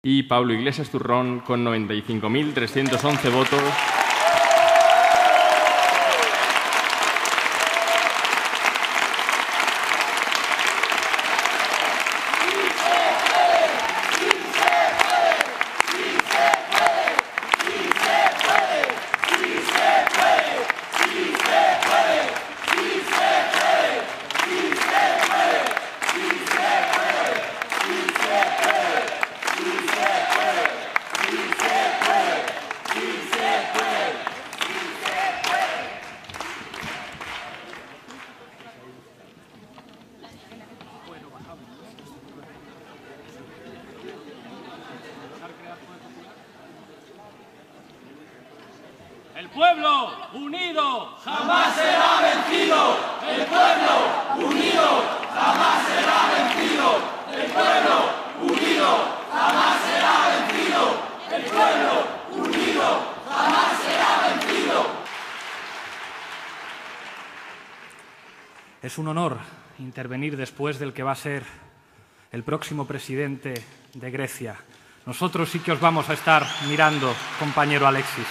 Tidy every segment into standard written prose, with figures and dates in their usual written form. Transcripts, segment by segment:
Y Pablo Iglesias Turrón con 95.311 votos. El pueblo unido jamás será vencido. El pueblo unido jamás será vencido. El pueblo unido jamás será vencido. El pueblo unido jamás será vencido. Es un honor intervenir después del que va a ser el próximo presidente de Grecia. Nosotros sí que os vamos a estar mirando, compañero Alexis.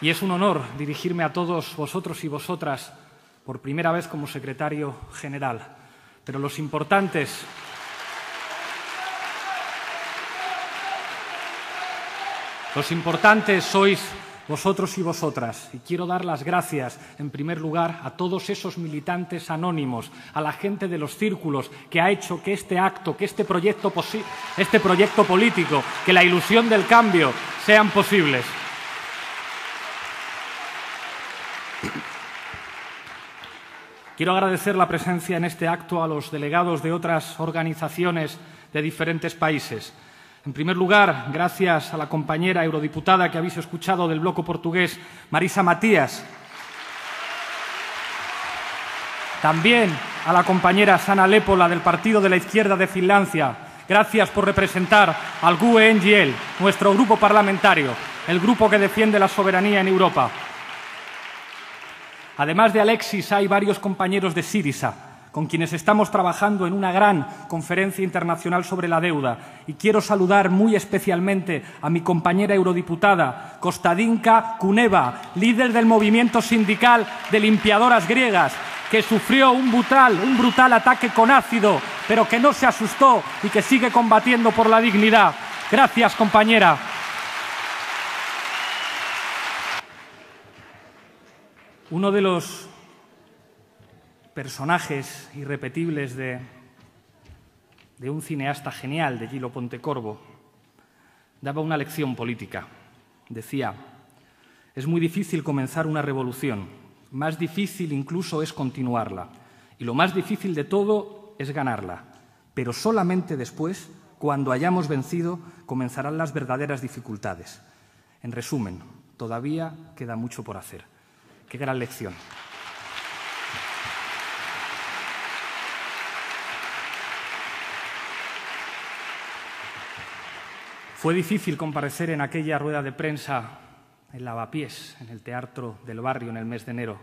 Y es un honor dirigirme a todos vosotros y vosotras por primera vez como secretario general. Pero los importantes sois vosotros y vosotras. Y quiero dar las gracias, en primer lugar, a todos esos militantes anónimos, a la gente de los círculos que ha hecho que este acto, que este proyecto político, que la ilusión del cambio sean posibles. Quiero agradecer la presencia en este acto a los delegados de otras organizaciones de diferentes países. En primer lugar, gracias a la compañera eurodiputada que habéis escuchado del bloque portugués, Marisa Matias. También a la compañera Sana Lepola del Partido de la Izquierda de Finlandia. Gracias por representar al GUE NGL, nuestro grupo parlamentario, el grupo que defiende la soberanía en Europa. Además de Alexis, hay varios compañeros de Syriza, con quienes estamos trabajando en una gran conferencia internacional sobre la deuda. Y quiero saludar muy especialmente a mi compañera eurodiputada, Kostadinka Kuneva, líder del movimiento sindical de limpiadoras griegas, que sufrió un brutal ataque con ácido, pero que no se asustó y que sigue combatiendo por la dignidad. Gracias, compañera. Uno de los personajes irrepetibles de un cineasta genial, de Gillo Pontecorvo, daba una lección política. Decía: es muy difícil comenzar una revolución, más difícil incluso es continuarla, y lo más difícil de todo es ganarla, pero solamente después, cuando hayamos vencido, comenzarán las verdaderas dificultades. En resumen, todavía queda mucho por hacer. ¡Qué gran lección! Fue difícil comparecer en aquella rueda de prensa en Lavapiés, en el Teatro del Barrio, en el mes de enero.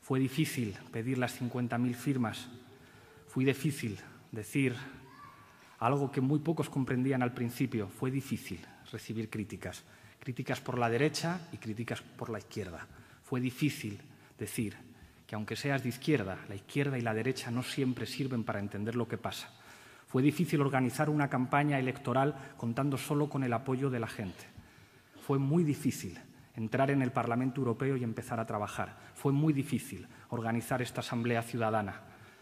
Fue difícil pedir las 50.000 firmas. Fue difícil decir algo que muy pocos comprendían al principio. Fue difícil recibir críticas. Críticas por la derecha y críticas por la izquierda. Fue difícil decir que, aunque seas de izquierda, la izquierda y la derecha no siempre sirven para entender lo que pasa. Fue difícil organizar una campaña electoral contando solo con el apoyo de la gente. Fue muy difícil entrar en el Parlamento Europeo y empezar a trabajar. Fue muy difícil organizar esta Asamblea Ciudadana.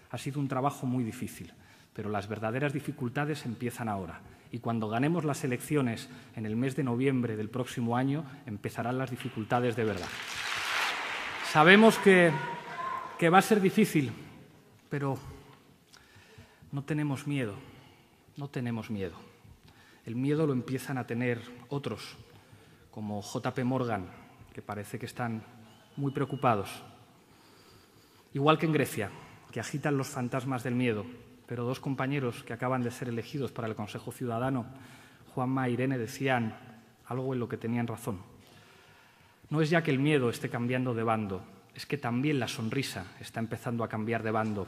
Ha sido un trabajo muy difícil, pero las verdaderas dificultades empiezan ahora. Y cuando ganemos las elecciones en el mes de noviembre del próximo año, empezarán las dificultades de verdad. Sabemos que va a ser difícil, pero no tenemos miedo, no tenemos miedo. El miedo lo empiezan a tener otros, como JP Morgan, que parece que están muy preocupados. Igual que en Grecia, que agitan los fantasmas del miedo, pero dos compañeros que acaban de ser elegidos para el Consejo Ciudadano, Juanma e Irene, decían algo en lo que tenían razón. No es ya que el miedo esté cambiando de bando, es que también la sonrisa está empezando a cambiar de bando.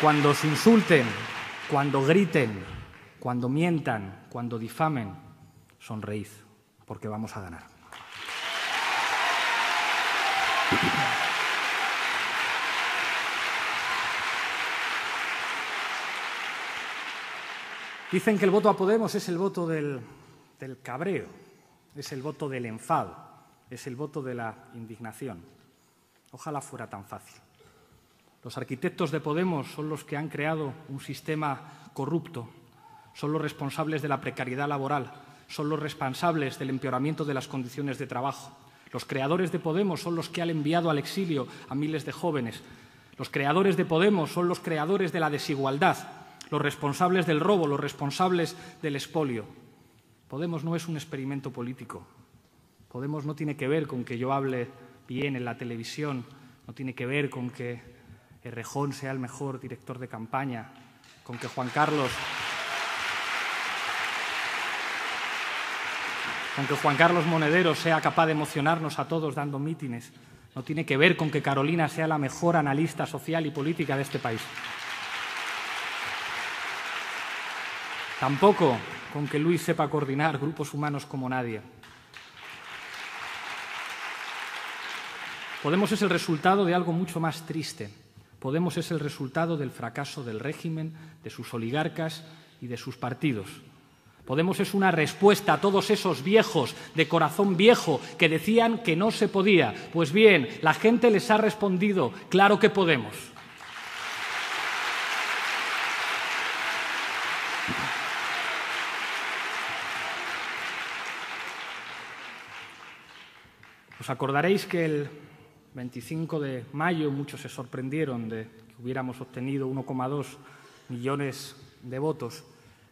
Cuando os insulten, cuando griten, cuando mientan, cuando difamen, sonreíd, porque vamos a ganar. Dicen que el voto a Podemos es el voto del cabreo, es el voto del enfado, es el voto de la indignación. Ojalá fuera tan fácil. Los arquitectos de Podemos son los que han creado un sistema corrupto, son los responsables de la precariedad laboral, son los responsables del empeoramiento de las condiciones de trabajo. Los creadores de Podemos son los que han enviado al exilio a miles de jóvenes. Los creadores de Podemos son los creadores de la desigualdad, los responsables del robo, los responsables del expolio. Podemos no es un experimento político. Podemos no tiene que ver con que yo hable bien en la televisión, no tiene que ver con que Errejón sea el mejor director de campaña, con que Juan Carlos Monedero sea capaz de emocionarnos a todos dando mítines. No tiene que ver con que Carolina sea la mejor analista social y política de este país. Tampoco con que Luis sepa coordinar grupos humanos como nadie. Podemos es el resultado de algo mucho más triste. Podemos es el resultado del fracaso del régimen, de sus oligarcas y de sus partidos. Podemos es una respuesta a todos esos viejos de corazón viejo que decían que no se podía. Pues bien, la gente les ha respondido, claro que podemos. Os acordaréis que el 25 de mayo muchos se sorprendieron de que hubiéramos obtenido 1,2 millones de votos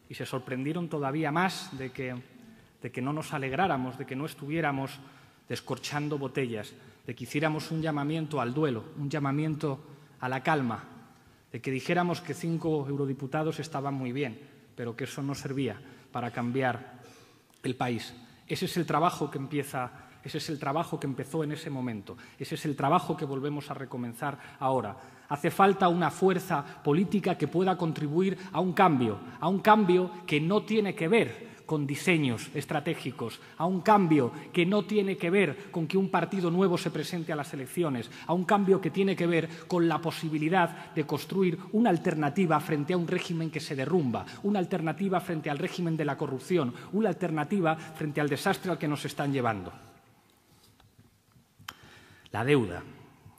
y se sorprendieron todavía más de que no nos alegráramos, de que no estuviéramos descorchando botellas, de que hiciéramos un llamamiento al duelo, un llamamiento a la calma, de que dijéramos que 5 eurodiputados estaban muy bien, pero que eso no servía para cambiar el país. Ese es el trabajo que empieza. Ese es el trabajo que empezó en ese momento. Ese es el trabajo que volvemos a recomenzar ahora. Hace falta una fuerza política que pueda contribuir a un cambio que no tiene que ver con diseños estratégicos, a un cambio que no tiene que ver con que un partido nuevo se presente a las elecciones, a un cambio que tiene que ver con la posibilidad de construir una alternativa frente a un régimen que se derrumba, una alternativa frente al régimen de la corrupción, una alternativa frente al desastre al que nos están llevando. La deuda.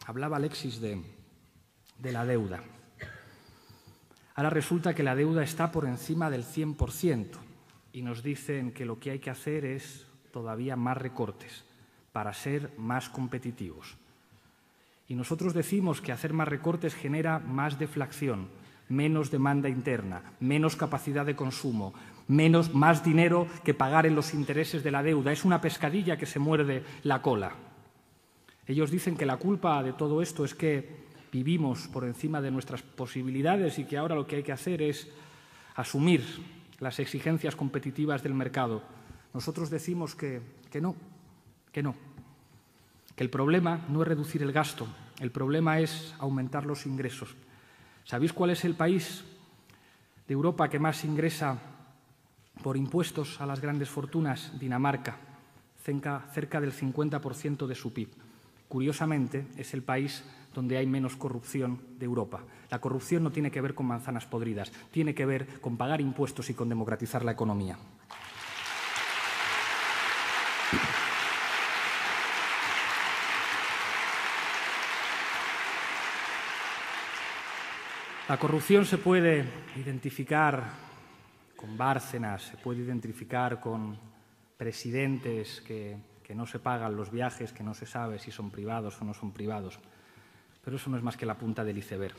Hablaba Alexis de la deuda. Ahora resulta que la deuda está por encima del 100% y nos dicen que lo que hay que hacer es todavía más recortes para ser más competitivos. Y nosotros decimos que hacer más recortes genera más deflación, menos demanda interna, menos capacidad de consumo, más dinero que pagar en los intereses de la deuda. Es una pescadilla que se muerde la cola. Ellos dicen que la culpa de todo esto es que vivimos por encima de nuestras posibilidades y que ahora lo que hay que hacer es asumir las exigencias competitivas del mercado. Nosotros decimos que no, que el problema no es reducir el gasto, el problema es aumentar los ingresos. ¿Sabéis cuál es el país de Europa que más ingresa por impuestos a las grandes fortunas? Dinamarca, cerca del 50% de su PIB. Curiosamente, es el país donde hay menos corrupción de Europa. La corrupción no tiene que ver con manzanas podridas, tiene que ver con pagar impuestos y con democratizar la economía. La corrupción se puede identificar con Bárcenas, se puede identificar con presidentes que no se pagan los viajes, que no se sabe si son privados o no son privados. Pero eso no es más que la punta del iceberg.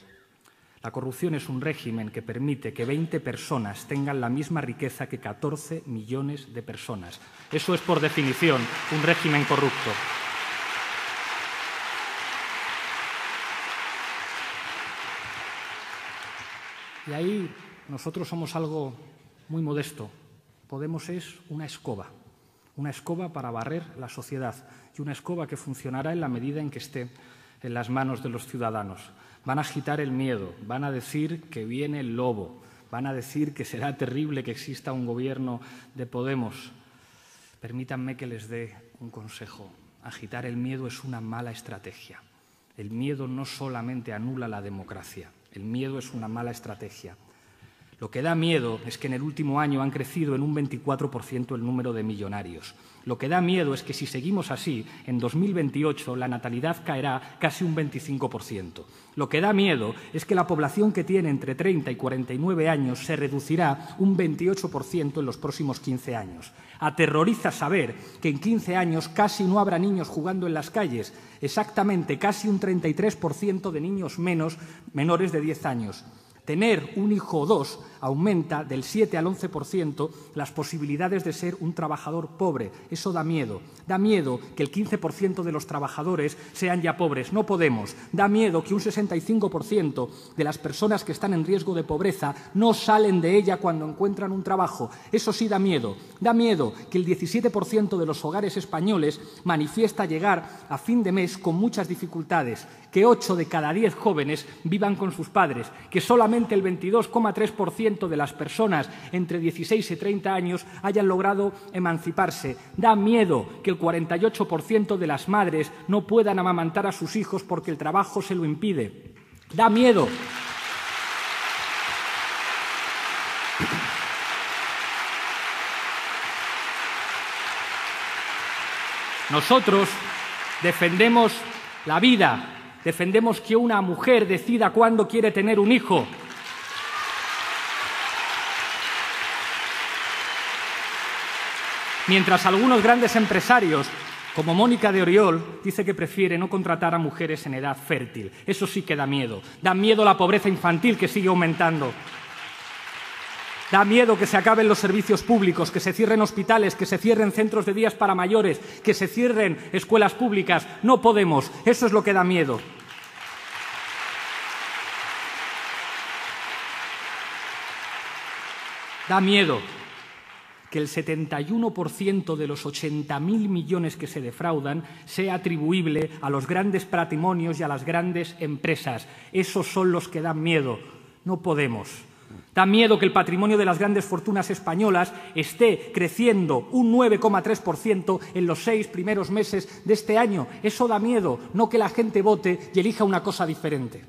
La corrupción es un régimen que permite que 20 personas tengan la misma riqueza que 14 millones de personas. Eso es, por definición, un régimen corrupto. Y ahí nosotros somos algo muy modesto. Podemos es una escoba para barrer la sociedad y una escoba que funcionará en la medida en que esté en las manos de los ciudadanos. Van a agitar el miedo, van a decir que viene el lobo, van a decir que será terrible que exista un gobierno de Podemos. Permítanme que les dé un consejo. Agitar el miedo es una mala estrategia. El miedo no solamente anula la democracia, el miedo es una mala estrategia. Lo que da miedo es que en el último año han crecido en un 24% el número de millonarios. Lo que da miedo es que si seguimos así, en 2028 la natalidad caerá casi un 25%. Lo que da miedo es que la población que tiene entre 30 y 49 años se reducirá un 28% en los próximos 15 años. Aterroriza saber que en 15 años casi no habrá niños jugando en las calles, exactamente casi un 33% de niños menores de 10 años. Tener un hijo o dos aumenta del 7 al 11% las posibilidades de ser un trabajador pobre. Eso da miedo. Da miedo que el 15% de los trabajadores sean ya pobres. No podemos. Da miedo que un 65% de las personas que están en riesgo de pobreza no salen de ella cuando encuentran un trabajo. Eso sí da miedo. Da miedo que el 17% de los hogares españoles manifiesta llegar a fin de mes con muchas dificultades, que 8 de cada 10 jóvenes vivan con sus padres, que solamente el 22,3% de las personas entre 16 y 30 años hayan logrado emanciparse. Da miedo que el 48% de las madres no puedan amamantar a sus hijos porque el trabajo se lo impide. Da miedo. Nosotros defendemos la vida. Defendemos que una mujer decida cuándo quiere tener un hijo. Mientras algunos grandes empresarios, como Mónica de Oriol, dice que prefiere no contratar a mujeres en edad fértil. Eso sí que da miedo. Da miedo la pobreza infantil que sigue aumentando. Da miedo que se acaben los servicios públicos, que se cierren hospitales, que se cierren centros de días para mayores, que se cierren escuelas públicas. No podemos. Eso es lo que da miedo. Da miedo que el 71% de los 80.000 millones que se defraudan sea atribuible a los grandes patrimonios y a las grandes empresas. Esos son los que dan miedo. No podemos. Da miedo que el patrimonio de las grandes fortunas españolas esté creciendo un 9,3% en los 6 primeros meses de este año. Eso da miedo, no que la gente vote y elija una cosa diferente.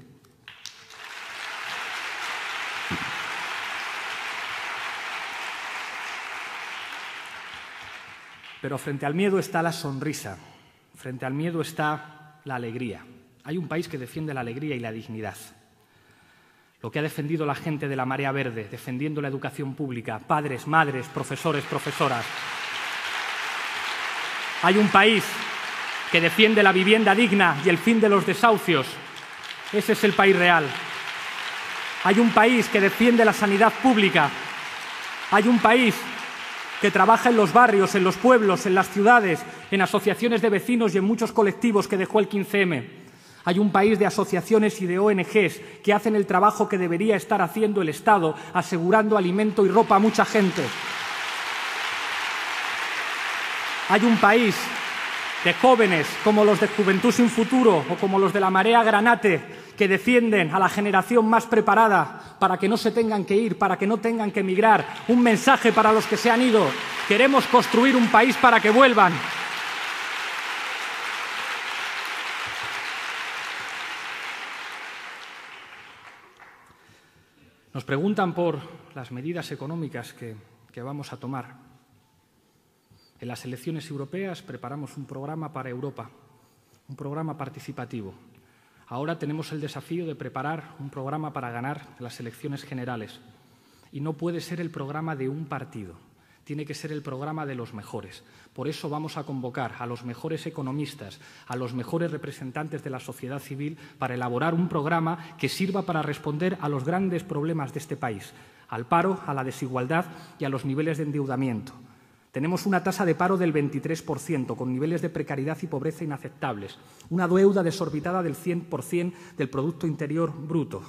Pero frente al miedo está la sonrisa, frente al miedo está la alegría. Hay un país que defiende la alegría y la dignidad. Lo que ha defendido la gente de la Marea Verde, defendiendo la educación pública, padres, madres, profesores, profesoras. Hay un país que defiende la vivienda digna y el fin de los desahucios. Ese es el país real. Hay un país que defiende la sanidad pública. Hay un país que trabaja en los barrios, en los pueblos, en las ciudades, en asociaciones de vecinos y en muchos colectivos que dejó el 15M. Hay un país de asociaciones y de ONGs que hacen el trabajo que debería estar haciendo el Estado, asegurando alimento y ropa a mucha gente. Hay un país de jóvenes como los de Juventud Sin Futuro o como los de la Marea Granate que defienden a la generación más preparada para que no se tengan que ir, para que no tengan que emigrar. Un mensaje para los que se han ido. Queremos construir un país para que vuelvan. Nos preguntan por las medidas económicas que vamos a tomar. En las elecciones europeas preparamos un programa para Europa, un programa participativo. Ahora tenemos el desafío de preparar un programa para ganar las elecciones generales. Y no puede ser el programa de un partido, tiene que ser el programa de los mejores. Por eso vamos a convocar a los mejores economistas, a los mejores representantes de la sociedad civil para elaborar un programa que sirva para responder a los grandes problemas de este país, al paro, a la desigualdad y a los niveles de endeudamiento. Tenemos una tasa de paro del 23%, con niveles de precariedad y pobreza inaceptables, una deuda desorbitada del 100% del Producto Interior Bruto.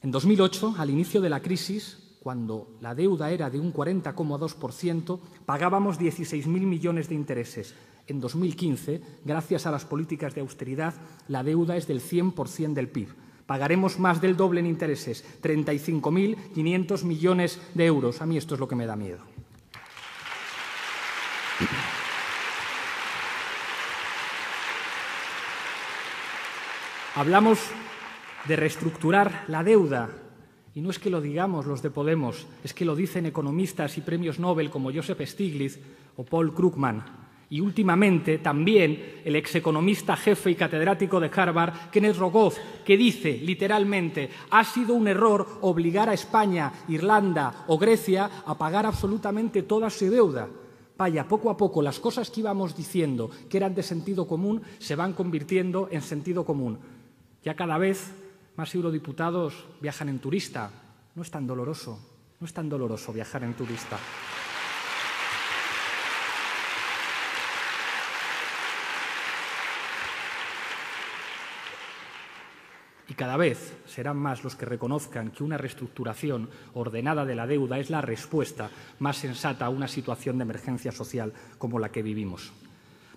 En 2008, al inicio de la crisis, cuando la deuda era de un 40,2%, pagábamos 16.000 millones de intereses. En 2015, gracias a las políticas de austeridad, la deuda es del 100% del PIB. Pagaremos más del doble en intereses, 35.500 millones de euros. A mí esto es lo que me da miedo. Hablamos de reestructurar la deuda. Y no es que lo digamos los de Podemos, es que lo dicen economistas y premios Nobel como Joseph Stiglitz o Paul Krugman. Y últimamente también el execonomista jefe y catedrático de Harvard, Kenneth Rogoff, que dice literalmente: ha sido un error obligar a España, Irlanda o Grecia a pagar absolutamente toda su deuda. Vaya, poco a poco las cosas que íbamos diciendo que eran de sentido común se van convirtiendo en sentido común. Ya cada vez más eurodiputados viajan en turista. No es tan doloroso, no es tan doloroso viajar en turista. Y cada vez serán más los que reconozcan que una reestructuración ordenada de la deuda es la respuesta más sensata a una situación de emergencia social como la que vivimos.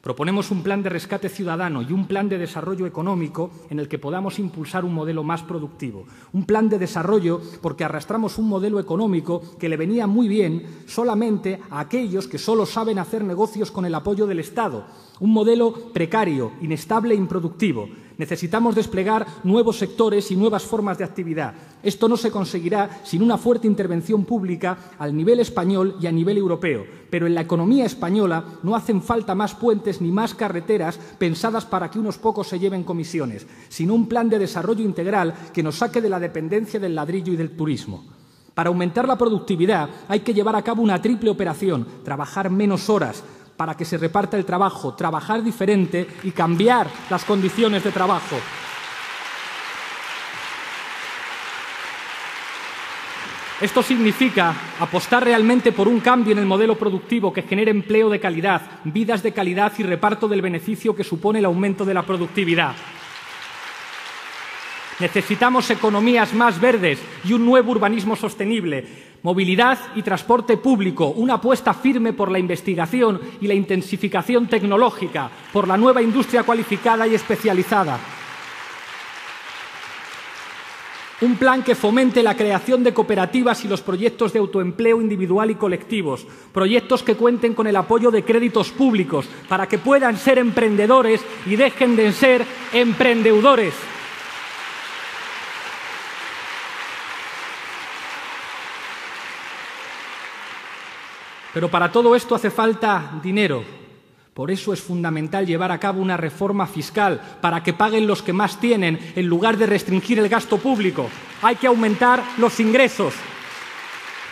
Proponemos un plan de rescate ciudadano y un plan de desarrollo económico en el que podamos impulsar un modelo más productivo. Un plan de desarrollo porque arrastramos un modelo económico que le venía muy bien solamente a aquellos que solo saben hacer negocios con el apoyo del Estado. Un modelo precario, inestable e improductivo. Necesitamos desplegar nuevos sectores y nuevas formas de actividad. Esto no se conseguirá sin una fuerte intervención pública al nivel español y a nivel europeo. Pero en la economía española no hacen falta más puentes ni más carreteras pensadas para que unos pocos se lleven comisiones, sino un plan de desarrollo integral que nos saque de la dependencia del ladrillo y del turismo. Para aumentar la productividad hay que llevar a cabo una triple operación: trabajar menos horas, para que se reparta el trabajo, trabajar diferente y cambiar las condiciones de trabajo. Esto significa apostar realmente por un cambio en el modelo productivo que genere empleo de calidad, vidas de calidad y reparto del beneficio que supone el aumento de la productividad. Necesitamos economías más verdes y un nuevo urbanismo sostenible. Movilidad y transporte público, una apuesta firme por la investigación y la intensificación tecnológica, por la nueva industria cualificada y especializada. Un plan que fomente la creación de cooperativas y los proyectos de autoempleo individual y colectivos, proyectos que cuenten con el apoyo de créditos públicos para que puedan ser emprendedores y dejen de ser emprendedores. Pero para todo esto hace falta dinero. Por eso es fundamental llevar a cabo una reforma fiscal para que paguen los que más tienen en lugar de restringir el gasto público. Hay que aumentar los ingresos.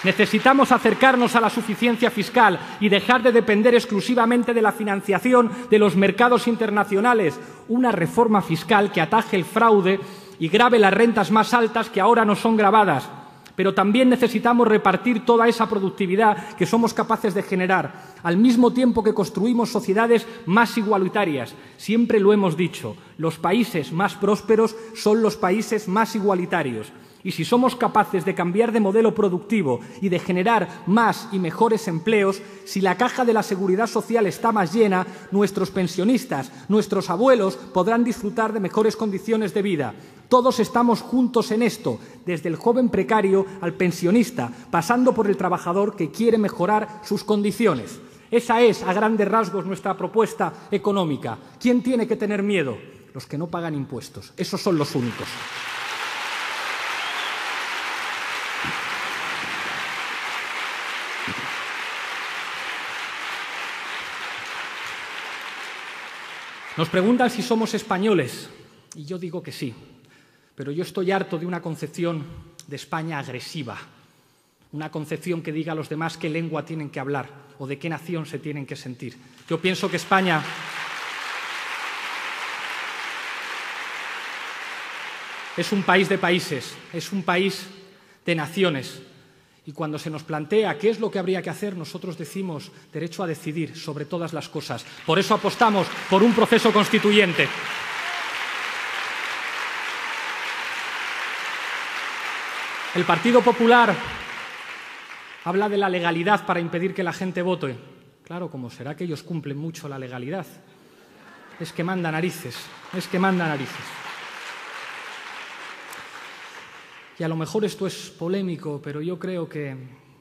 Necesitamos acercarnos a la suficiencia fiscal y dejar de depender exclusivamente de la financiación de los mercados internacionales. Una reforma fiscal que ataje el fraude y grave las rentas más altas que ahora no son gravadas. Pero también necesitamos repartir toda esa productividad que somos capaces de generar, al mismo tiempo que construimos sociedades más igualitarias. Siempre lo hemos dicho, los países más prósperos son los países más igualitarios. Y si somos capaces de cambiar de modelo productivo y de generar más y mejores empleos, si la caja de la seguridad social está más llena, nuestros pensionistas, nuestros abuelos podrán disfrutar de mejores condiciones de vida. Todos estamos juntos en esto, desde el joven precario al pensionista, pasando por el trabajador que quiere mejorar sus condiciones. Esa es, a grandes rasgos, nuestra propuesta económica. ¿Quién tiene que tener miedo? Los que no pagan impuestos. Esos son los únicos. Nos preguntan si somos españoles, y yo digo que sí, pero yo estoy harto de una concepción de España agresiva, una concepción que diga a los demás qué lengua tienen que hablar o de qué nación se tienen que sentir. Yo pienso que España es un país de países, es un país de naciones. Y cuando se nos plantea qué es lo que habría que hacer, nosotros decimos derecho a decidir sobre todas las cosas. Por eso apostamos por un proceso constituyente. El Partido Popular habla de la legalidad para impedir que la gente vote. Claro, como será que ellos cumplen mucho la legalidad. Es que manda narices, es que manda narices. Y a lo mejor esto es polémico, pero yo creo que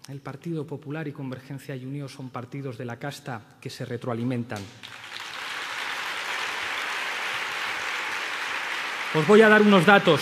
el Partido Popular y Convergencia y Unió son partidos de la casta que se retroalimentan. Os voy a dar unos datos.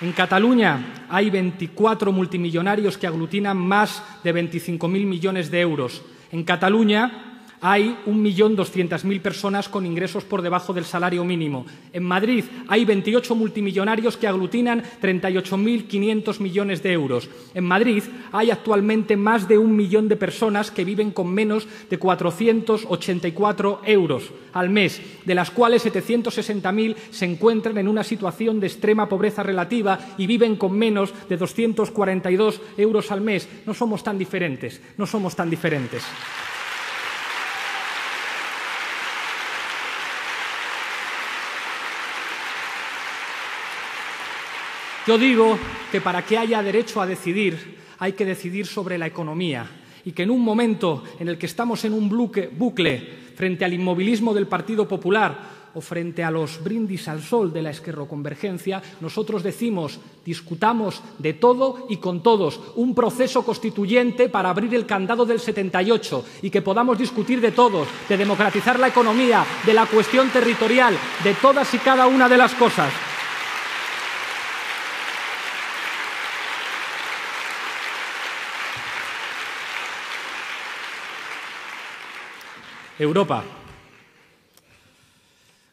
En Cataluña hay 24 multimillonarios que aglutinan más de 25.000 millones de euros. En Cataluña hay 1.200.000 personas con ingresos por debajo del salario mínimo. En Madrid hay 28 multimillonarios que aglutinan 38.500 millones de euros. En Madrid hay actualmente más de 1 millón de personas que viven con menos de 484 euros al mes, de las cuales 760.000 se encuentran en una situación de extrema pobreza relativa y viven con menos de 242 euros al mes. No somos tan diferentes, no somos tan diferentes. Yo digo que para que haya derecho a decidir hay que decidir sobre la economía y que en un momento en el que estamos en un bucle frente al inmovilismo del Partido Popular o frente a los brindis al sol de la esquerroconvergencia, nosotros decimos, discutamos de todo y con todos, un proceso constituyente para abrir el candado del 78 y que podamos discutir de todos, de democratizar la economía, de la cuestión territorial, de todas y cada una de las cosas. Europa.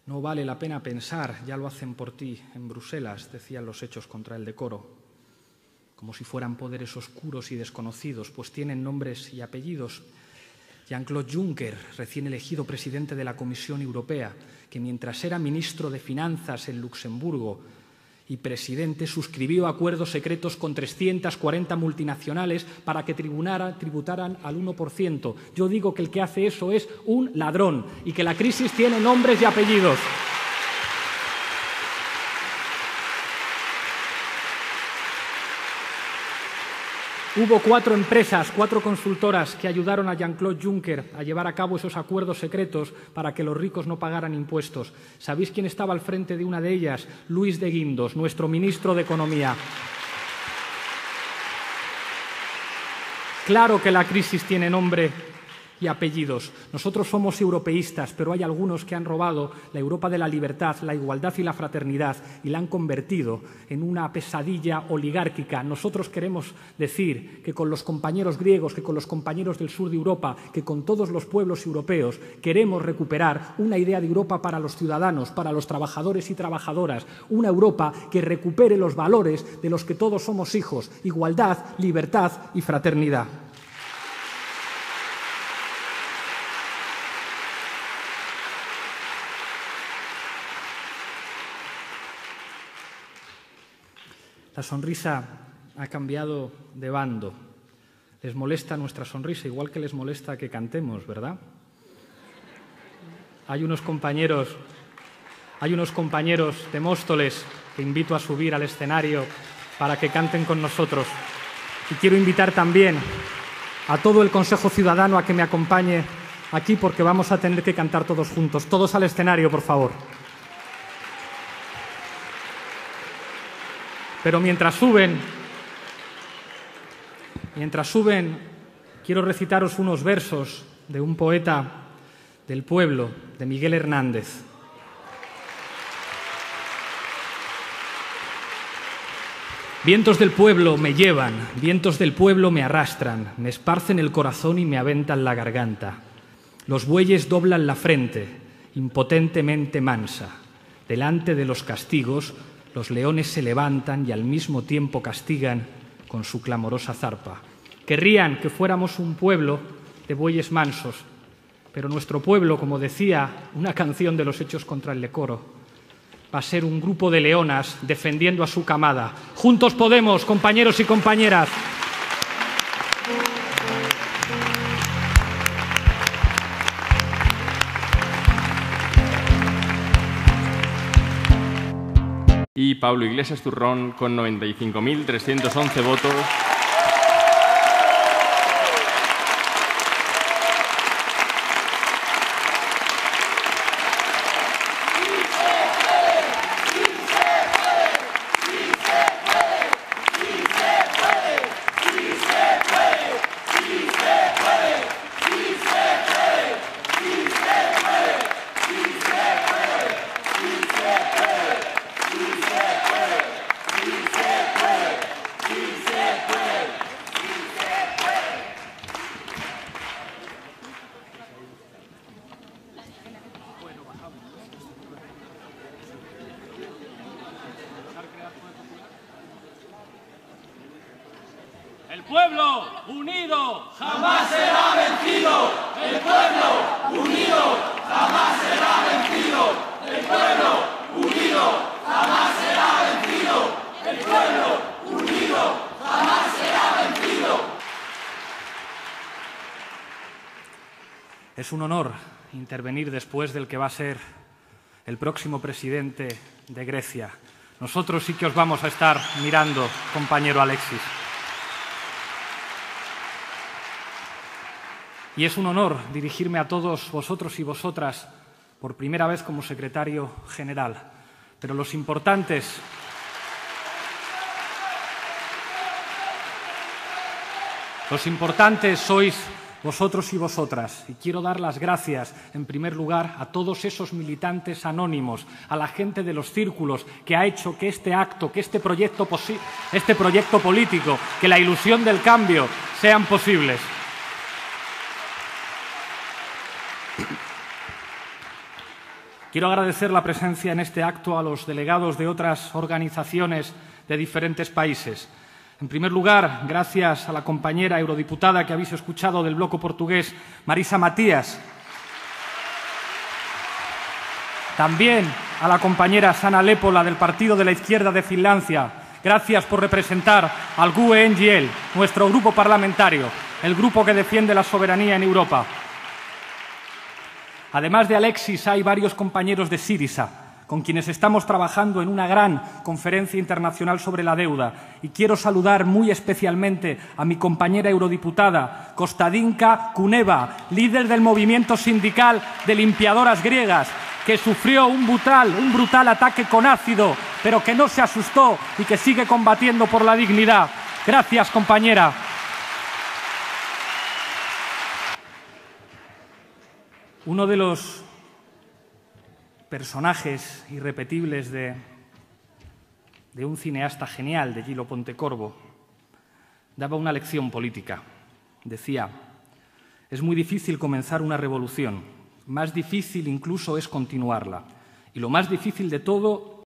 No vale la pena pensar, ya lo hacen por ti en Bruselas, decían los hechos contra el decoro, como si fueran poderes oscuros y desconocidos, pues tienen nombres y apellidos. Jean-Claude Juncker, recién elegido presidente de la Comisión Europea, que mientras era ministro de Finanzas en Luxemburgo y presidente, suscribió acuerdos secretos con 340 multinacionales para que tributaran al 1%. Yo digo que el que hace eso es un ladrón y que la crisis tiene nombres y apellidos. Hubo 4 empresas, 4 consultoras que ayudaron a Jean-Claude Juncker a llevar a cabo esos acuerdos secretos para que los ricos no pagaran impuestos. ¿Sabéis quién estaba al frente de una de ellas? Luis de Guindos, nuestro ministro de Economía. Claro que la crisis tiene nombre y apellidos. Nosotros somos europeístas, pero hay algunos que han robado la Europa de la libertad, la igualdad y la fraternidad y la han convertido en una pesadilla oligárquica. Nosotros queremos decir que con los compañeros griegos, que con los compañeros del sur de Europa, que con todos los pueblos europeos queremos recuperar una idea de Europa para los ciudadanos, para los trabajadores y trabajadoras, una Europa que recupere los valores de los que todos somos hijos: igualdad, libertad y fraternidad. La sonrisa ha cambiado de bando. Les molesta nuestra sonrisa, igual que les molesta que cantemos, ¿verdad? Hay unos compañeros de Móstoles que invito a subir al escenario para que canten con nosotros. Y quiero invitar también a todo el Consejo Ciudadano a que me acompañe aquí, porque vamos a tener que cantar todos juntos. Todos al escenario, por favor. Pero mientras suben, quiero recitaros unos versos de un poeta del pueblo, de Miguel Hernández. Vientos del pueblo me llevan, vientos del pueblo me arrastran, me esparcen el corazón y me aventan la garganta. Los bueyes doblan la frente, impotentemente mansa. Delante de los castigos, los leones se levantan y al mismo tiempo castigan con su clamorosa zarpa. Querrían que fuéramos un pueblo de bueyes mansos, pero nuestro pueblo, como decía una canción de los hechos contra el decoro, va a ser un grupo de leonas defendiendo a su camada. Juntos podemos, compañeros y compañeras. Y Pablo Iglesias Zurrón con 95.311 votos. pueblo unido jamás será vencido. El pueblo unido jamás será vencido. El pueblo unido jamás será vencido. El pueblo unido jamás será vencido. Es un honor intervenir después del que va a ser el próximo presidente de Grecia. Nosotros sí que os vamos a estar mirando, compañero Alexis. Y es un honor dirigirme a todos vosotros y vosotras por primera vez como secretario general. Pero los importantes sois vosotros y vosotras. Y quiero dar las gracias, en primer lugar, a todos esos militantes anónimos, a la gente de los círculos que ha hecho que este acto, que este proyecto político, que la ilusión del cambio sean posibles. Quiero agradecer la presencia en este acto a los delegados de otras organizaciones de diferentes países. En primer lugar, gracias a la compañera eurodiputada que habéis escuchado del bloque portugués, Marisa Matias. También a la compañera Sanna Lepola del Partido de la Izquierda de Finlandia. Gracias por representar al GUE NGL, nuestro grupo parlamentario, el grupo que defiende la soberanía en Europa. Además de Alexis, hay varios compañeros de Syriza, con quienes estamos trabajando en una gran conferencia internacional sobre la deuda. Y quiero saludar muy especialmente a mi compañera eurodiputada, Kostadinka Kuneva, líder del movimiento sindical de limpiadoras griegas, que sufrió un brutal ataque con ácido, pero que no se asustó y que sigue combatiendo por la dignidad. Gracias, compañera. Uno de los personajes irrepetibles de un cineasta genial, de Gillo Pontecorvo, daba una lección política. Decía: es muy difícil comenzar una revolución, más difícil incluso es continuarla. Y lo más difícil de todo